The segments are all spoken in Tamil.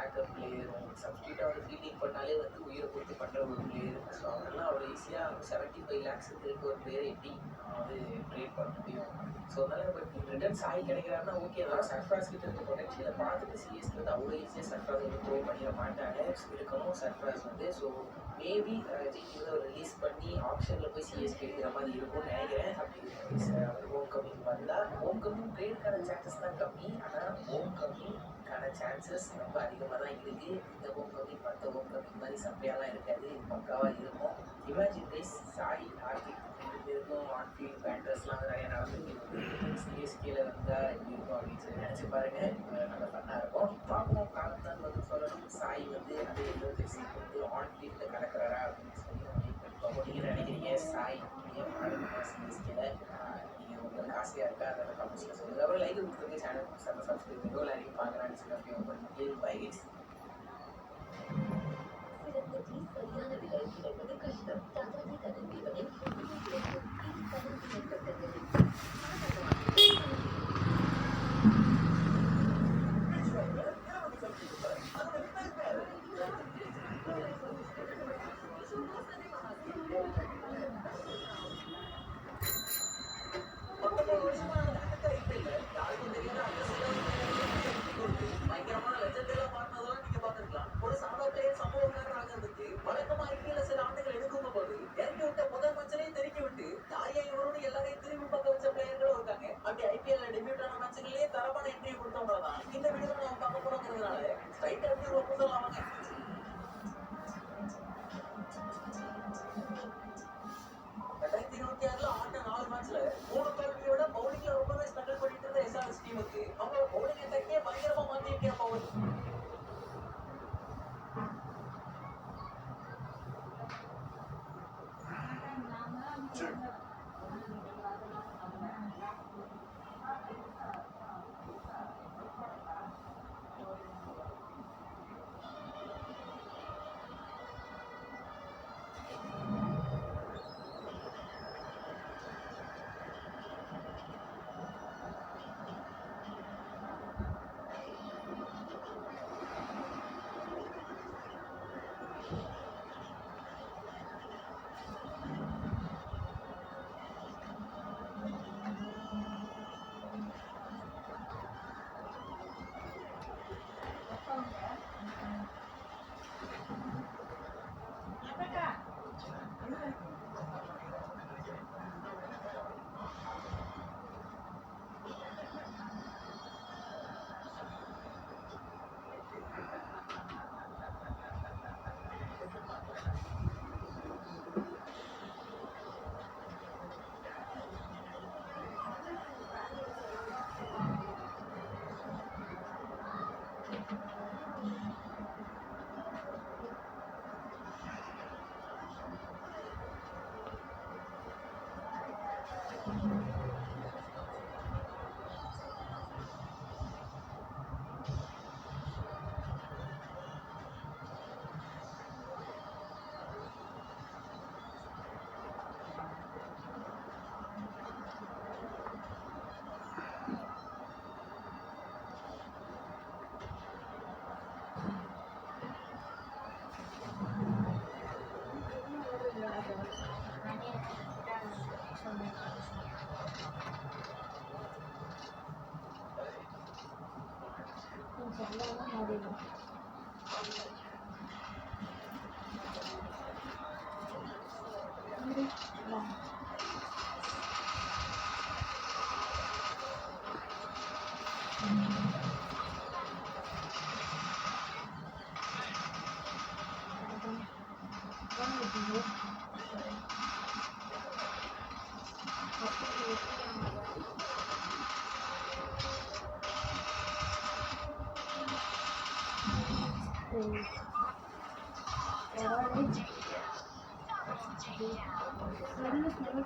பேக்கப் பிளேயரும் சப்ஸ்டியூட்டாக வந்து ஃபீல்டிங் பண்ணாலே வந்து உயிரை கொடுத்து பண்ணுற ஒரு பிளேயர். ஸோ அவரெல்லாம் அவ்வளோ ஈஸியாக 75 lakhs இருக்க ஒரு பிளேயரை எப்படி வந்து ட்ரேட் பண்ண முடியும்? ஸோ அதனால் பட் ரிட்டர்ன் சாய் கிடைக்கிறாருன்னா ஓகே தான். சர்ஃப்ராஸ் கிட்ட இருக்க பொட்டன்ஷியலை பார்த்துட்டு சிஎஸ்கே வந்து அவ்வளோ ஈஸியாக சர்ஃப்ராஸ் வந்து த்ரோ பண்ணிட மாட்டாங்க. இருக்கணும் சர்ஃப்ராஸ் வந்து. ஸோ மேபி ஜிடி வந்து அவர் ரிலீஸ் பண்ணி ஆப்ஷனில் போய் சிஎஸ்கே எடுக்கிற மாதிரி இருக்கும்னு நினைக்கிறேன். அப்படி அவர் ஹோம் கம்மிங் வந்தால் ஹோம் கம்மிங் ட்ரேடுக்கான சான்சஸ் தான் கம்மி. ஆனால் ஹோம் கம்மிங்கான சான்சஸ் ரொம்ப அதிகமாக தான் இருக்குது. இந்த ஹோம் கம்மிங் மற்ற ஹோம் கம்மிங் மாதிரி சப்பையாலாம் இருக்காது. பக்காவாக இருக்கும். இமேஜின் கைஸ், சாய் ஹார்திக் ரெண்டு பேருக்கும் ஆன்ஃபீல்ட் பேட்டர்ஸ்லாம் நிறைய நடந்துருக்கு. சிஎஸ்கேல வந்தால் எப்படி இருக்கும் அப்படின்னு சொல்லி நினச்சி பாருங்க. நல்லா ஃபன்னாக இருக்கும். பார்ப்போம். காலம் தான் வந்து சொல்லணும். சாய் வந்து அதே 75 சீட் வந்து ஆன்ஃபீல்டில் கலக்கிறாரா அப்படின்னு சொல்லி நம்ம இப்போ நீங்கள் நினைக்கிறீங்க சாய் சிஎஸ்கேல நீங்கள் உங்களுக்கு ஆசையாக இருக்கா? அதை கமெண்ட்ஸில் சொல்லுங்கள். அப்புறம் லைக் கொடுத்துருங்க. சேனல் சப்ஸ்கிரைப் பண்ணி எல்லாரையும் பார்க்குறான்னு சொல்லி பண்ணி பை கைஸ். சரியான விலை கிடைப்பது கஷ்டம். தகுதி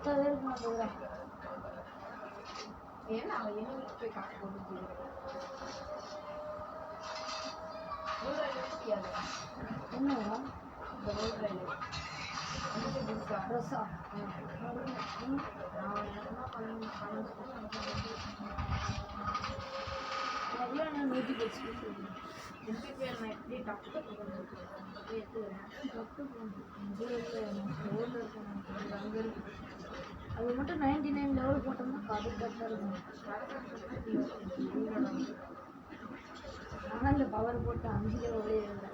கதவிகளில் ஏன்னா அவன் என்ன வீட்டு போய் காசு போட்டு என்னவா இந்த ரோட் ரயில் ட்ரெஸ்ஸா நான் என்ன பண்ண எவ்வளோ நான் 110 எம்பி நான் எப்படி அப்படியே டப்பு போய் எடுத்துக்கிறேன். ஊரில் இருக்கேன் அங்கே இருக்கு. அது மட்டும் 99 லெவல் போட்டோம்னா கதை கரெக்டாக இருக்கும். ஆனால் இந்த பவர் போட்டு 5 லெவலே இல்லை.